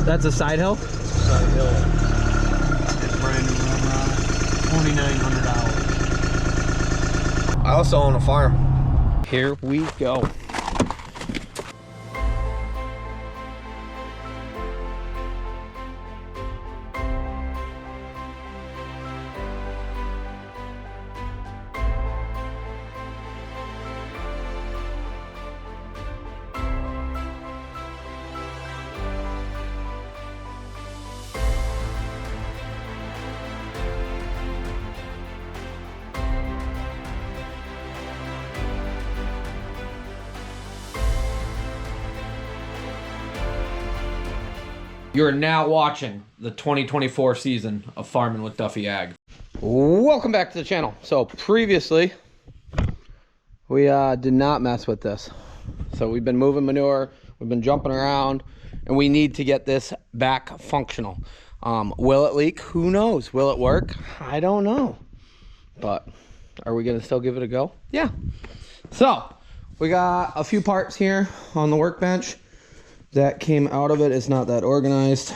That's a side hill? Side hill. It's brand new rubber on it. $2,900. I also own a farm. Here we go. You're now watching the 2024 season of Farming with Duffy Ag. Welcome back to the channel. So previously, we did not mess with this. So we've been moving manure, we've been jumping around, and we need to get this back functional. Will it leak? Who knows? Will it work? I don't know. But are we gonna still give it a go? Yeah. So we got a few parts here on the workbench that came out of it. It's not that organized.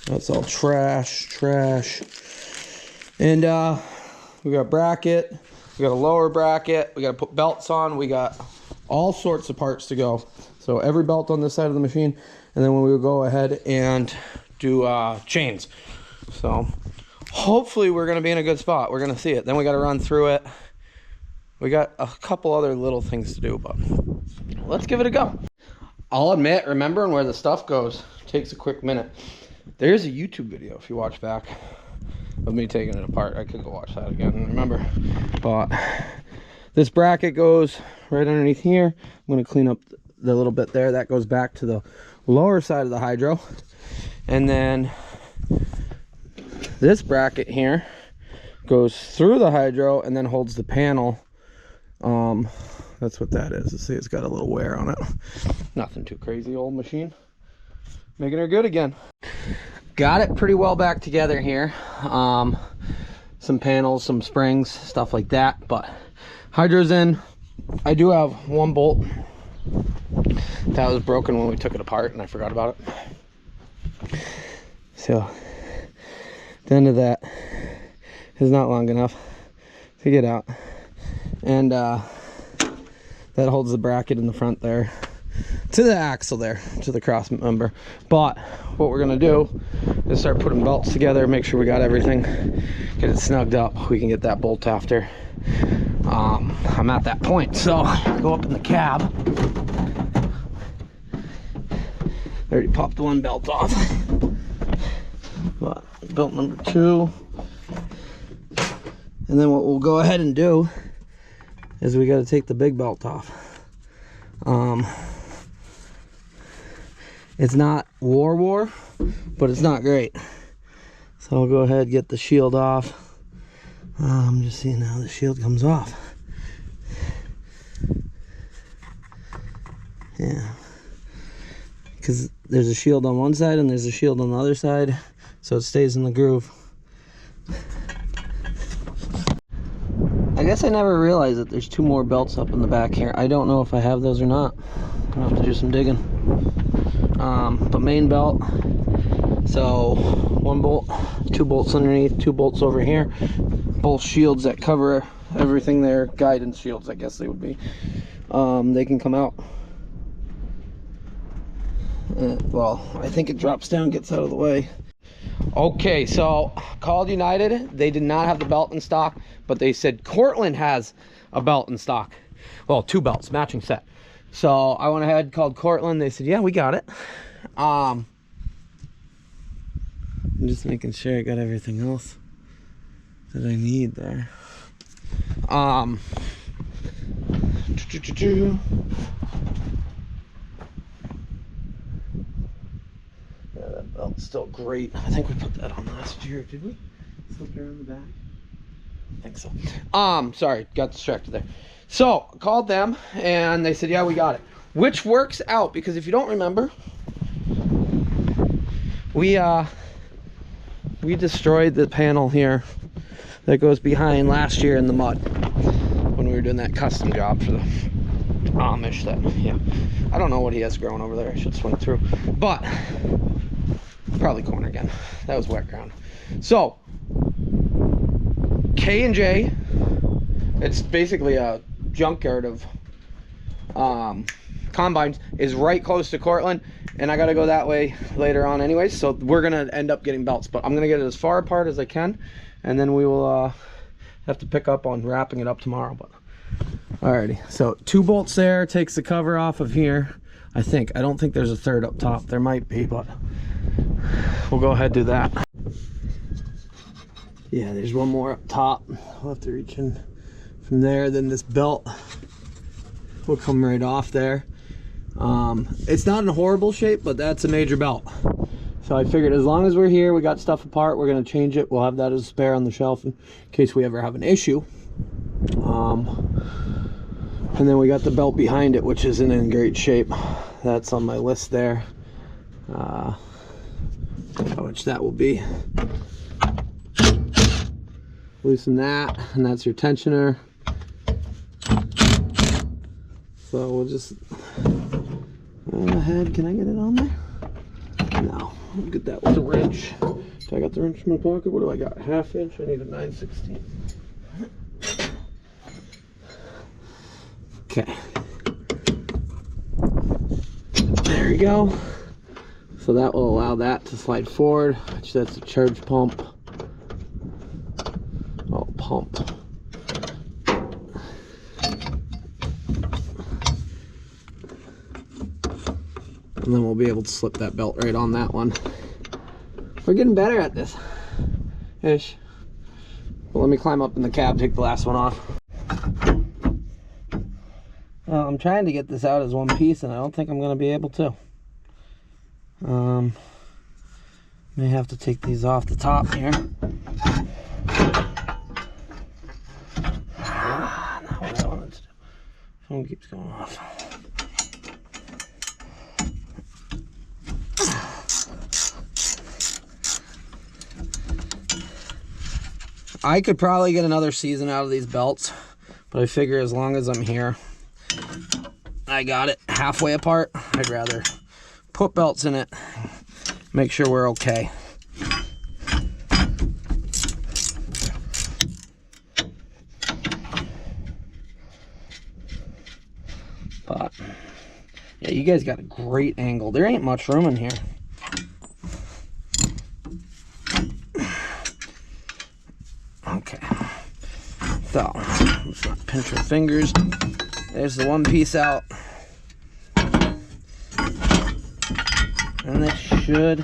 That's all trash. And we got a bracket, we got a lower bracket, we got to put belts on, we got all sorts of parts to go. So every belt on this side of the machine, and then we will go ahead and do chains. So hopefully we're gonna be in a good spot. We're gonna see it. Then we got to run through it. We got a couple other little things to do, but let's give it a go. I'll admit, remembering where the stuff goes takes a quick minute. There's a YouTube video, if you watch back, of me taking it apart. I could go watch that again and remember. But this bracket goes right underneath here. I'm going to clean up the little bit there. That goes back to the lower side of the hydro. And then this bracket here goes through the hydro and then holds the panel. That's what that is. Let's see, it's got a little wear on it. Nothing too crazy, old machine. Making her good again. Got it pretty well back together here. Some panels, some springs, stuff like that. But hydro's in. I do have one bolt that was broken when we took it apart and I forgot about it. So the end of that is not long enough to get out. And that holds the bracket in the front there to the axle there, to the cross member. But what we're gonna do is start putting belts together, make sure we got everything, get it snugged up. We can get that bolt after I'm at that point. So go up in the cab. I already popped one belt off, but belt number 2. And then what we'll go ahead and do is we got to take the big belt off. It's not war, but it's not great. So I'll go ahead and get the shield off. I'm just seeing how the shield comes off. Yeah, because there's a shield on one side and there's a shield on the other side, so it stays in the groove. I guess I never realized that there's 2 more belts up in the back here. I don't know if I have those or not. I'm gonna have to do some digging. But main belt, so 1 bolt, 2 bolts underneath, 2 bolts over here. Both shields that cover everything there, guidance shields I guess they would be. They can come out. Well, I think it drops down, gets out of the way. Okay, so called United. They did not have the belt in stock, but they said Cortland has a belt in stock. Well, 2 belts, matching set. So I went ahead, called Cortland. They said, yeah, we got it. I'm just making sure I got everything else that I need there. Yeah, that belt's still great. I think we put that on last year. Did we? Slip it around the back? I think so. Sorry, got distracted there. So called them and they said, yeah, we got it. Which works out because if you don't remember, we destroyed the panel here that goes behind last year in the mud when we were doing that custom job for the Amish that, yeah. I don't know what he has growing over there. I should swing through. But, probably corn again. That was wet ground. So, K&J, it's basically a junkyard of combines, is right close to Cortland, and I gotta go that way later on anyways, so we're gonna end up getting belts, but I'm gonna get it as far apart as I can, and then we will have to pick up on wrapping it up tomorrow. But alrighty, so 2 bolts there, takes the cover off of here. I don't think there's a third up top. There might be, but we'll go ahead and do that. Yeah, there's one more up top. We'll have to reach in from there. Then this belt will come right off there. It's not in a horrible shape, but that's a major belt. So I figured as long as we're here, we got stuff apart, we're gonna change it. We'll have that as a spare on the shelf in case we ever have an issue. And then we got the belt behind it, which isn't in great shape. That's on my list there. How much that will be. Loosen that, and that's your tensioner. So we'll just go ahead. Can I get it on there? No. I'll get that with a wrench. So I got the wrench in my pocket. What do I got? 1/2 inch. I need a 9/16. Okay. There we go. So that will allow that to slide forward. Which that's a charge pump. Oh, pump. And then we'll be able to slip that belt right on that one. We're getting better at this ish. Well, let me climb up in the cab, take the last one off. Well, I'm trying to get this out as one piece, and I don't think I'm going to be able to. May have to take these off the top here. Not what I wanted to do. Phone keeps going off. I could probably get another season out of these belts, but I figure as long as I'm here, I got it halfway apart. I'd rather put belts in it, make sure we're okay. But yeah, you guys got a great angle. There ain't much room in here. Okay, so let's not pinch our fingers. There's the one piece out, and this should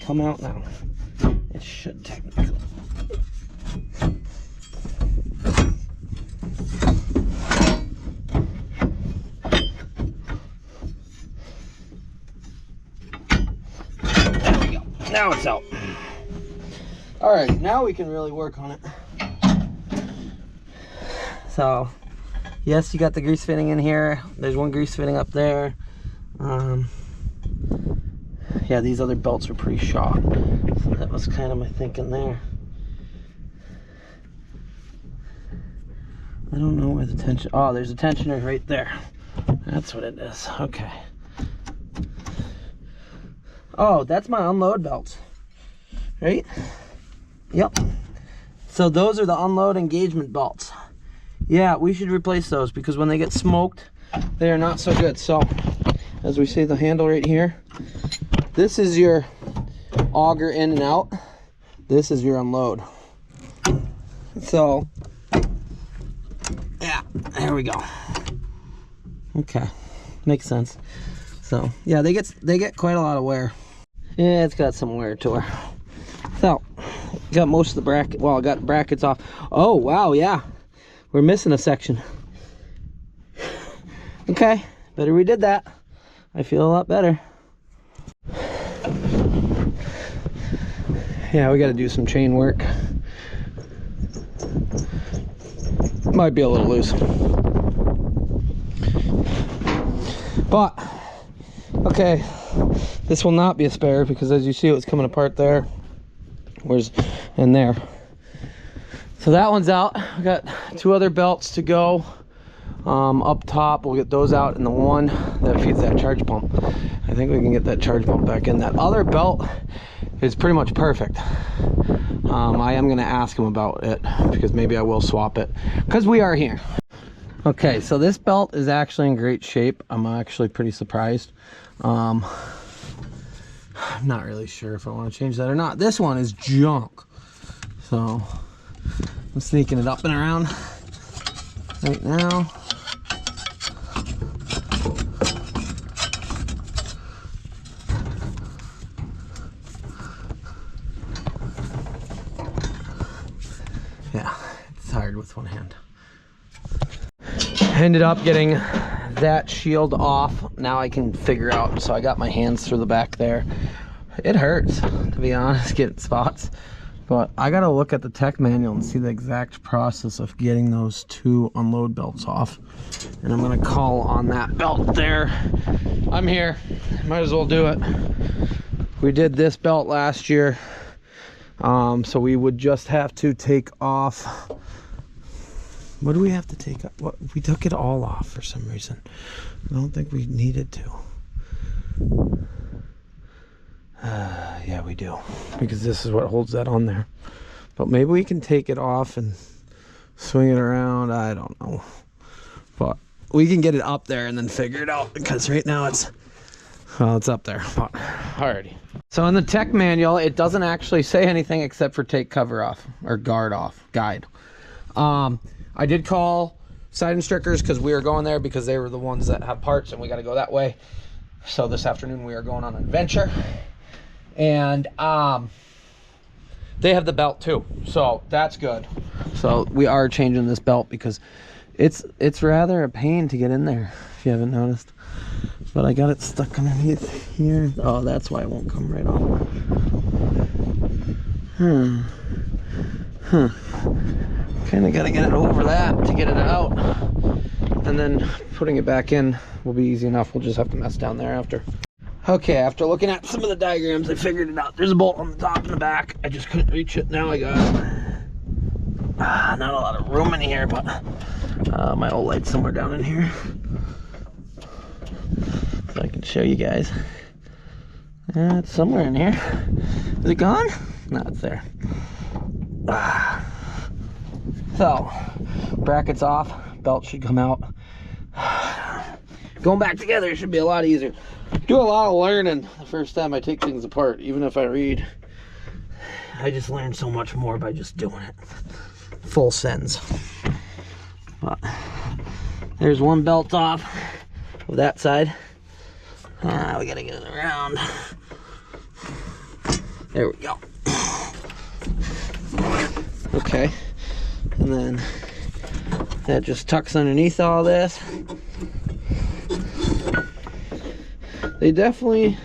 come out now. It should technically. Now it's out. All right, now we can really work on it. So, yes, you got the grease fitting in here. There's one grease fitting up there. Yeah, these other belts are pretty shot. So that was kind of my thinking there. I don't know where the tension. Oh, there's a tensioner right there. That's what it is. Okay. Oh, that's my unload belts, right? Yep. So those are the unload engagement belts. Yeah, we should replace those because when they get smoked, they are not so good. So, as we see the handle right here, this is your auger in and out. This is your unload. So, yeah, there we go. Okay, makes sense. So, yeah, they get quite a lot of wear. Yeah, it's got some wear to her. So, got most of the bracket. Well, I got brackets off. Oh, wow, yeah. We're missing a section. Okay, better we did that. I feel a lot better. Yeah, we got to do some chain work. Might be a little loose. But, okay, This will not be a spare because as you see, it was coming apart there. Where's in there? So that one's out. We got 2 other belts to go. Up top, we'll get those out, and the one that feeds that charge pump. I think we can get that charge pump back in. That other belt is pretty much perfect. I am gonna ask him about it because maybe I will swap it because we are here. Okay, so this belt is actually in great shape. I'm actually pretty surprised. I'm not really sure if I want to change that or not. This one is junk, so I'm sneaking it up and around right now. Yeah, it's hard with one hand. Ended up getting that shield off. Now I can figure out, so I got my hands through the back there. It hurts, to be honest, getting spots. But I gotta look at the tech manual and see the exact process of getting those 2 unload belts off. And I'm gonna call on that belt there. I'm here, might as well do it. We did this belt last year. So we would just have to take off. What do we have to take off? What, we took it all off for some reason. I don't think we needed to. Yeah, we do, because this is what holds that on there. But maybe we can take it off and swing it around. I don't know, but we can get it up there and then figure it out, because right now it's, well, it's up there. But alrighty. So in the tech manual, it doesn't actually say anything except for take cover off or guard off, guide. I did call Side and Strickers because we were going there because they were the ones that have parts and we got to go that way. So this afternoon we are going on an adventure, and they have the belt too, so that's good. So we are changing this belt because it's rather a pain to get in there, if you haven't noticed. But I got it stuck underneath here. Oh, that's why it won't come right off. Kind of got to get it over that to get it out, and then putting it back in will be easy enough. We'll just have to mess down there after. Okay, after looking at some of the diagrams, I figured it out. There's a bolt on the top and the back. I just couldn't reach it. Now I got it. Not a lot of room in here, but my old light's somewhere down in here, so I can show you guys. It's somewhere in here. Is it gone? No, it's there. So, brackets off, belt should come out. Going back together should be a lot easier. Do a lot of learning the first time I take things apart. Even if I read, I just learn so much more by just doing it. Full sends. But there's one belt off of that side. We gotta get it around. There we go. Okay. And then that just tucks underneath all this. They definitely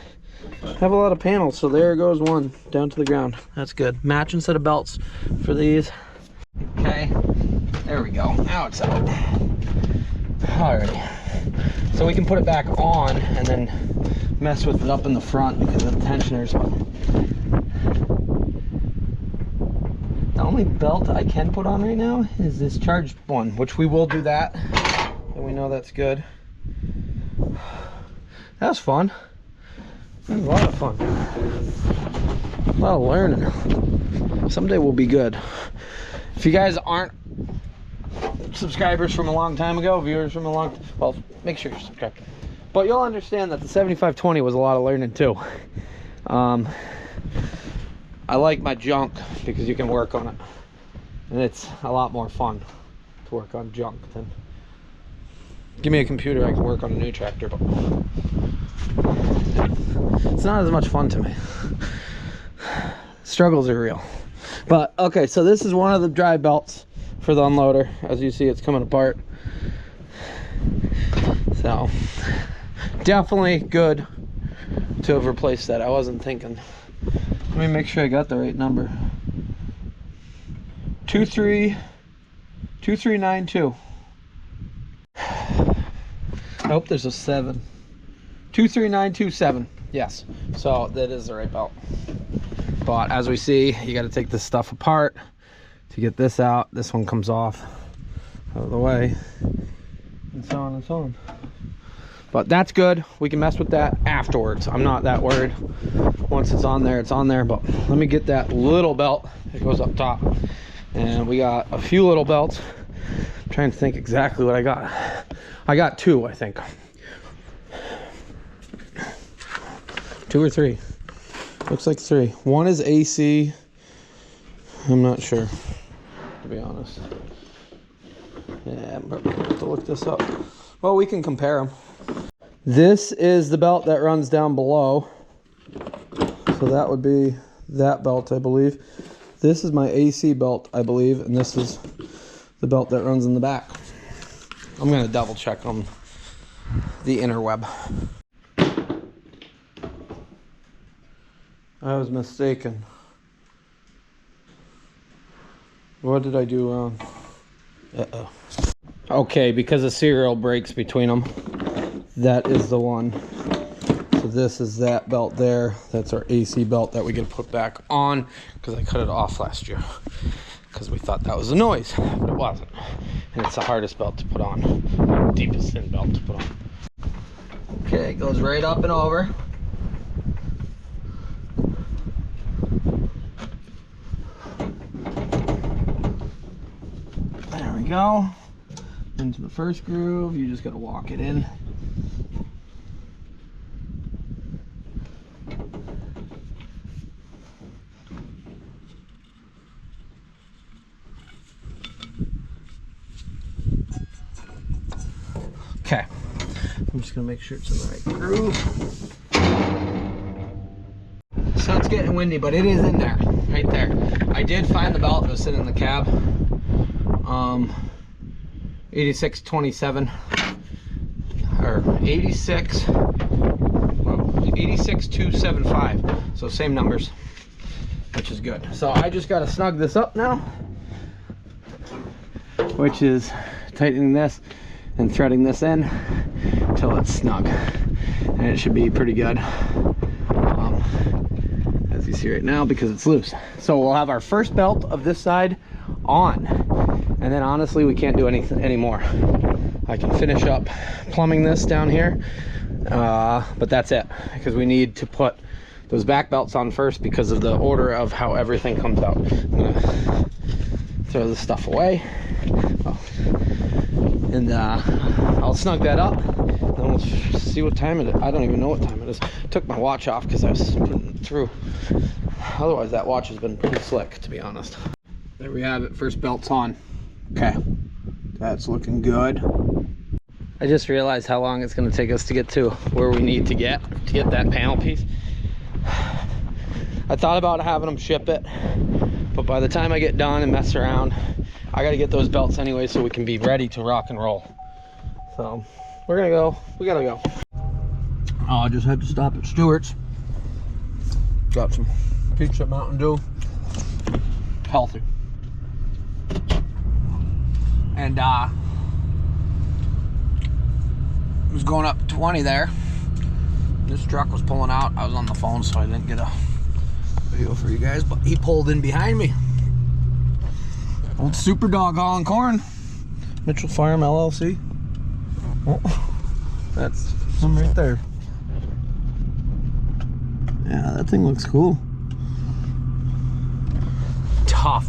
have a lot of panels, so there goes one down to the ground. That's good. Matching set of belts for these. Okay, there we go. Now it's out. Alrighty. So we can put it back on and then mess with it up in the front because of the tensioners. The only belt I can put on right now is this charged one, which we will do that, and we know that's good. That was fun. That was a lot of fun. A lot of learning. Someday we'll be good. If you guys aren't subscribers from a long time ago, viewers from a long, well, make sure you're subscribed. But you'll understand that the 7520 was a lot of learning too. I like my junk because you can work on it, and it's a lot more fun to work on junk than give me a computer. I can work on a new tractor, but it's not as much fun to me. Struggles are real. But okay, so this is one of the dry belts for the unloader. As you see, it's coming apart. So definitely good to have replaced that. I wasn't thinking. Let me make sure I got the right number. 2392. I hope there's a 7. 23927. Yes, so that is the right belt. But as we see, you got to take this stuff apart to get this out. This one comes off out of the way, and so on and so on. But that's good. We can mess with that afterwards. I'm not that worried. Once it's on there, it's on there. But let me get that little belt that goes up top. And we got a few little belts. I'm trying to think exactly what I got. I got 2, I think. 2 or 3. Looks like 3. One is AC. I'm not sure, to be honest. Yeah, I'm probably gonna have to look this up. Well, we can compare them. This is the belt that runs down below. So that would be that belt, I believe. This is my AC belt, I believe, and this is the belt that runs in the back. I'm gonna double check on the interweb. I was mistaken. What did I do wrong? Uh-oh. Okay, because the serial breaks between them, that is the one. So this is that belt there. That's our AC belt that we get to put back on, because I cut it off last year because we thought that was a noise, but it wasn't. And it's the hardest belt to put on, deepest thin belt to put on. Okay, it goes right up and over. There we go. Into the first groove, you just gotta walk it in. Okay, I'm just gonna make sure it's in the right groove. So it's getting windy, but it is in there, right there. I did find the belt that was sitting in the cab. 8627 or 86275. So same numbers, which is good. So I just got to snug this up now, which is tightening this and threading this in until it's snug, and it should be pretty good, as you see right now, because it's loose. So we'll have our first belt of this side on, and then honestly we can't do anything anymore. I can finish up plumbing this down here, but that's it, because we need to put those back belts on first because of the order of how everything comes out. I'm gonna throw this stuff away. And I'll snug that up, and we'll see what time it is. I don't even know what time it is. I took my watch off because I was putting it through. Otherwise that watch has been pretty slick, to be honest. There we have it, first belt's on. Okay, that's looking good. I just realized how long it's going to take us to get to where we need to get that panel piece. I thought about having them ship it, but by the time I get done and mess around, I got to get those belts anyway so we can be ready to rock and roll. So we're gonna go. We gotta go. Oh, I just had to stop at Stewart's. Got some pizza, Mountain Dew, healthy, and it was going up 20 there. This truck was pulling out. I was on the phone, so I didn't get a video for you guys, but he pulled in behind me. Old Super Dog hauling corn. Mitchell Farm LLC. Oh, that's him right there. Yeah, that thing looks cool. Tough.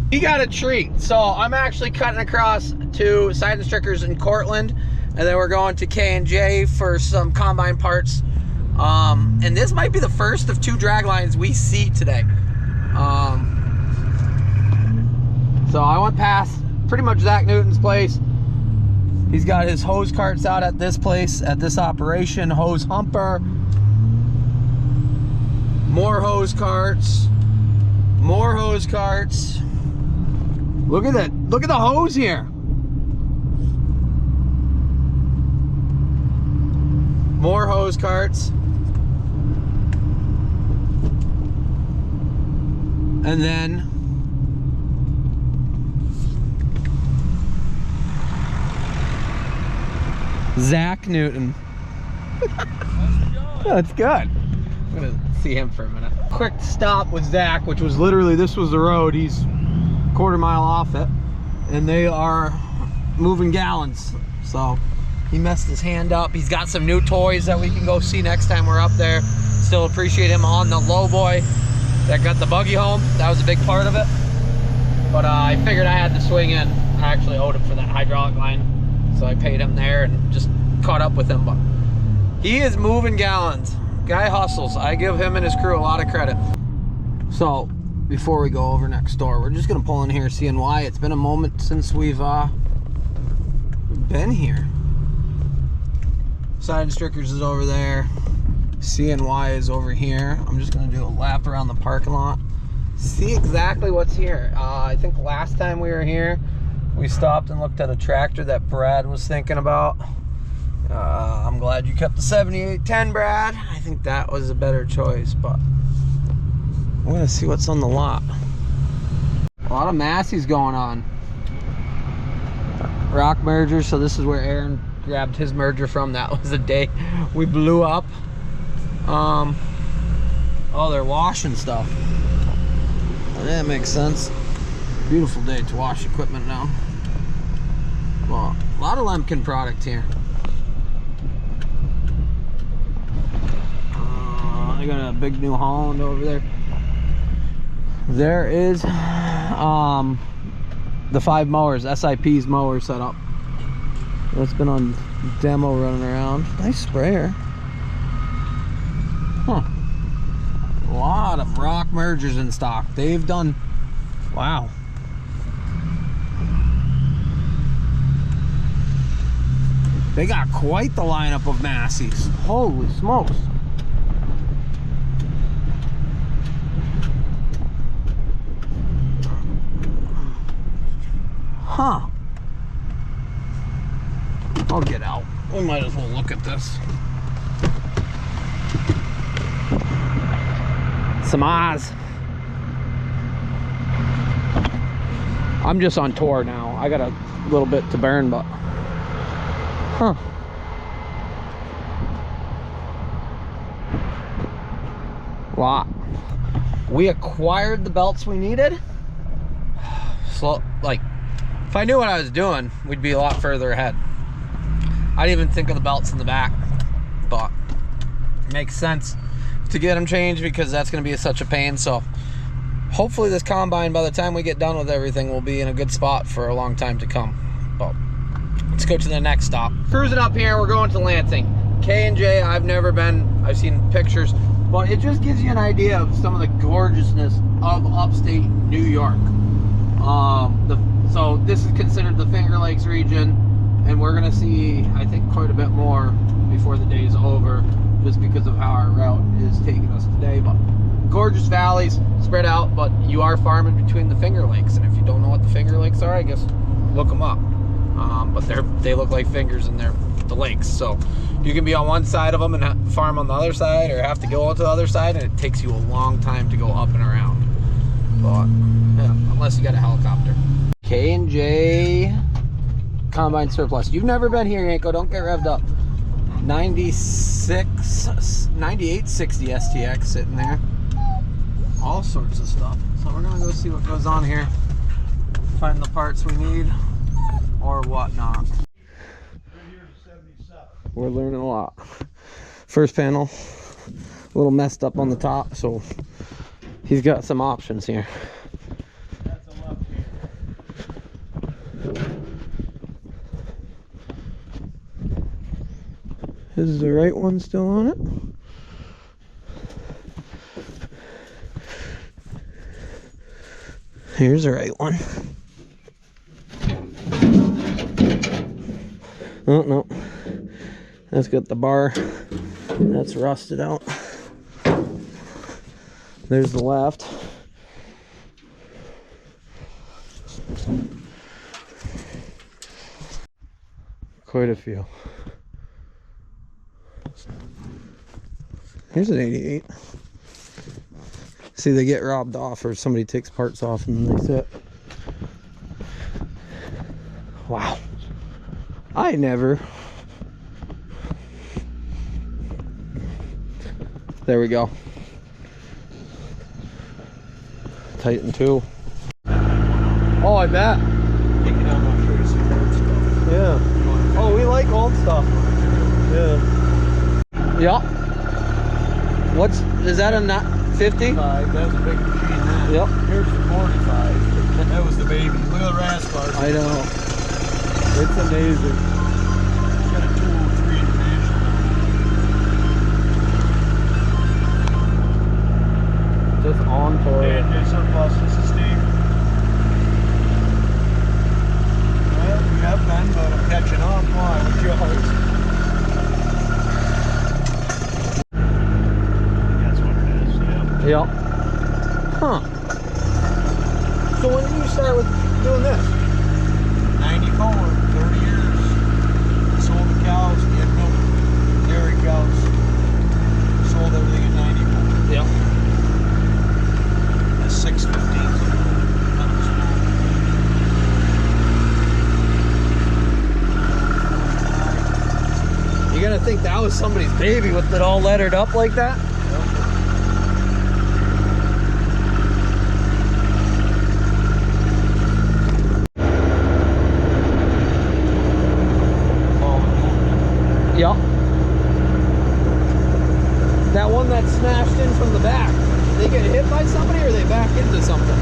He got a treat. So I'm actually cutting across to Side and Strickers in Cortland, and then we're going to K&J for some combine parts. And this might be the first of 2 drag lines we see today. So I went past pretty much Zach Newton's place. He's got his hose carts out at this place, at this operation. Hose humper, more hose carts, more hose carts. Look at that, look at the hose here. More hose carts. And then Zach Newton. That's good. gonna see him for a minute. Quick stop with Zach, which was literally, this was the road. He's a quarter mile off it, and they are moving gallons. So he messed his hand up. He's got some new toys that we can go see next time we're up there. Still appreciate him on the low boy that got the buggy home. That was a big part of it. But I figured I had to swing in. I actually owed him for that hydraulic line, so I paid him there and just caught up with him. But he is moving gallons. Guy hustles. I give him and his crew a lot of credit. So before we go over next door, we're just gonna pull in here, seeing why. It's been a moment since we've been here. Side Strickers is over there. CNY is over here. I'm just gonna do a lap around the parking lot, see exactly what's here. I think last time we were here, we stopped and looked at a tractor that Brad was thinking about. I'm glad you kept the 7810, Brad. I think that was a better choice, but I'm gonna see what's on the lot. A lot of Massey's going on. Rock merger, so this is where Aaron grabbed his merger from. That was the day we blew up. Oh, they're washing stuff. That makes sense. Beautiful day to wash equipment now. Well, a lot of Lemkin product here. They got a big New Holland over there. There is the 5 mowers, SIP's mower set up. That's been on demo running around. Nice sprayer. Huh. A lot of rock mergers in stock. They've done, wow. They got quite the lineup of Massey's. Holy smokes. Huh. I'll get out. We might as well look at this. Some Oz. I'm just on tour now. I got a little bit to burn, but huh. Lot. We acquired the belts we needed. So, like, if I knew what I was doing, we'd be a lot further ahead. I didn't even think of the belts in the back, but it makes sense to get them changed because that's going to be such a pain. So hopefully this combine, by the time we get done with everything, will be in a good spot for a long time to come. But let's go to the next stop. Cruising up here, we're going to Lansing. K&J, I've never been. I've seen pictures, but it just gives you an idea of some of the gorgeousness of upstate New York. So this is considered the Finger Lakes region, and we're gonna see, I think, quite a bit more before the day is over, just because of how our route is taking us today. But gorgeous valleys spread out, but you are farming between the Finger Lakes, and if you don't know what the Finger Lakes are, I guess look them up. But they look like fingers, and they're the lakes, so you can be on one side of them and farm on the other side, or have to go to the other side, and it takes you a long time to go up and around. But yeah, unless you got a helicopter. K&J Combine Surplus. You've never been here, Yanko. Don't get revved up. 9860 STX sitting there. All sorts of stuff. So we're gonna go see what goes on here. Find the parts we need or whatnot. We're learning a lot. First panel, a little messed up on the top, so he's got some options here. That's a left here. Is the right one still on it? Here's the right one. Oh no, that's got the bar. That's rusted out. There's the left. Quite a few. Here's an 88. See, they get robbed off, or somebody takes parts off and then they sit. Wow. I never. There we go. Titan too. Oh, I bet. Take it out, I'll show you some old stuff. Yeah. Oh, we like old stuff. Yeah. Yeah. Is that a 50? That was a big machine. That. Yep. Here's the 45. That was the baby. Look at the rasp bars. I know. It's amazing. Got a 203 International. Just on tour. Hey, surplus. This is Steve. Well, we have been, but I'm catching up. Why? With yours. That's what it is. Yeah. Yep. Huh. So when did you start with doing this? 94, 30 years. Sold the cows, get milk, dairy cows. Sold everything at 94. Yep. That's 615s. You gotta think that was somebody's baby with it all lettered up like that? Yep. That one that smashed in from the back, they get hit by somebody or they back into something?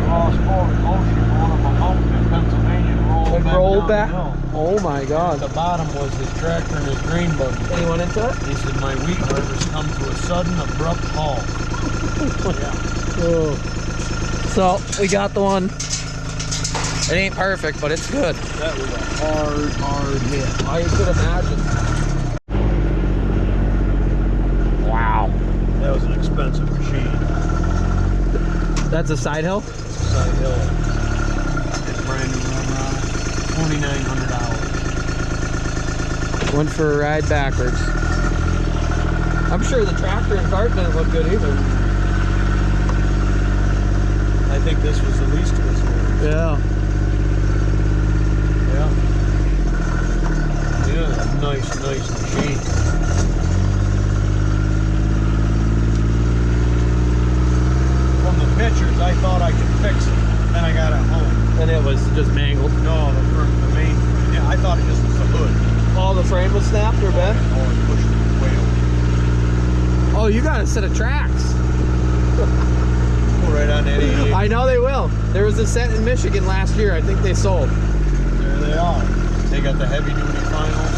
Lost forward motion going up a mountain in Pennsylvania and rolled back. Down the hill. Oh my God. At the bottom was his tractor and his grain buggy. And he went into it? He said, my wheat harvest come to a sudden, abrupt halt. Yeah. Oh. So, we got the one. It ain't perfect, but it's good. That was a hard hit. I could imagine. Wow. That was an expensive machine. That's a side hill? Side hill. It's brand new rubber on it. $2,900. Went for a ride backwards. I'm sure the tractor and cart didn't look good either. I think this was the least of his worries. Yeah. Yeah, nice machine. From the pictures, I thought I could fix it. Then I got it home. And it was just mangled. No, the main. Yeah, I thought it just was the hood. Oh, the frame was snapped or bent? Oh, it pushed it way over. Oh, you got a set of tracks. Go right on that 88. I know they will. There was a set in Michigan last year. I think they sold. There they are. They got the heavy duty finals.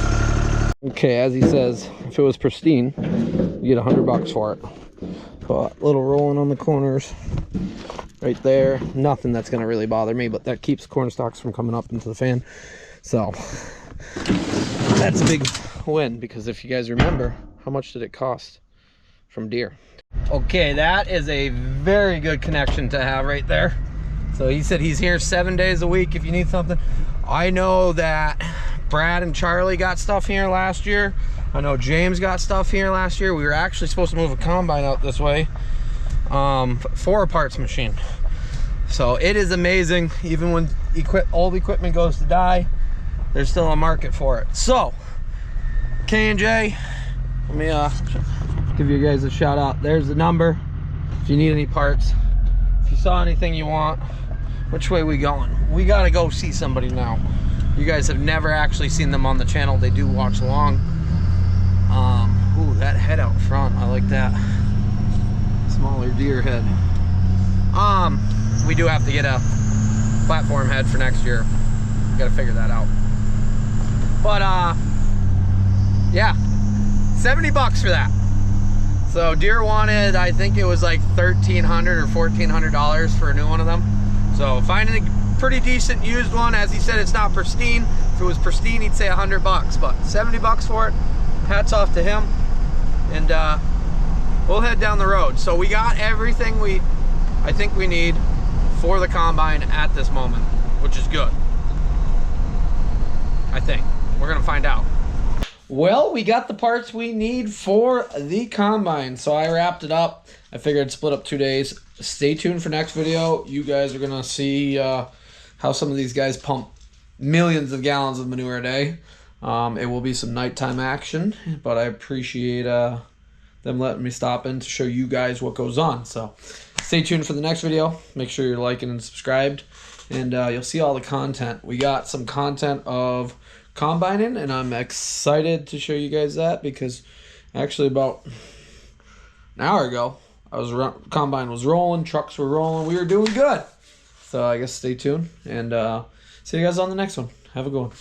Okay, as he says, if it was pristine, you get $100 for it. But little rolling on the corners right there. Nothing that's gonna really bother me, but that keeps corn stalks from coming up into the fan. So that's a big win, because if you guys remember, how much did it cost from Deere? Okay, that is a very good connection to have right there. So he said he's here 7 days a week if you need something. I know that Brad and Charlie got stuff here last year. I know James got stuff here last year. We were actually supposed to move a combine out this way for a parts machine. So it is amazing. Even when old equipment goes to die, there's still a market for it. So K&J, let me give you guys a shout out. There's the number if you need any parts, if you saw anything you want. Which way we going? We gotta go see somebody now. You guys have never actually seen them on the channel. They do watch along. Ooh, that head out front, I like that. Smaller deer head. We do have to get a platform head for next year. Gotta figure that out. But yeah, $70 for that. So Deere wanted, I think it was like $1,300 or $1,400 for a new one of them. So finding a pretty decent used one. As he said, it's not pristine. If it was pristine, he'd say $100, but $70 for it. Hats off to him. And we'll head down the road. So we got everything I think we need for the combine at this moment, which is good. I think. We're gonna find out. Well, we got the parts we need for the combine. So I wrapped it up. I figured I'd split up 2 days. Stay tuned for next video. You guys are gonna see how some of these guys pump millions of gallons of manure a day. It will be some nighttime action, but I appreciate the them letting me stop in to show you guys what goes on. So stay tuned for the next video. Make sure you're liking and subscribed, and you'll see all the content. We got some content of combining, and I'm excited to show you guys that, because actually about an hour ago, combine was rolling, trucks were rolling, we were doing good. So I guess stay tuned, and see you guys on the next one. Have a good one.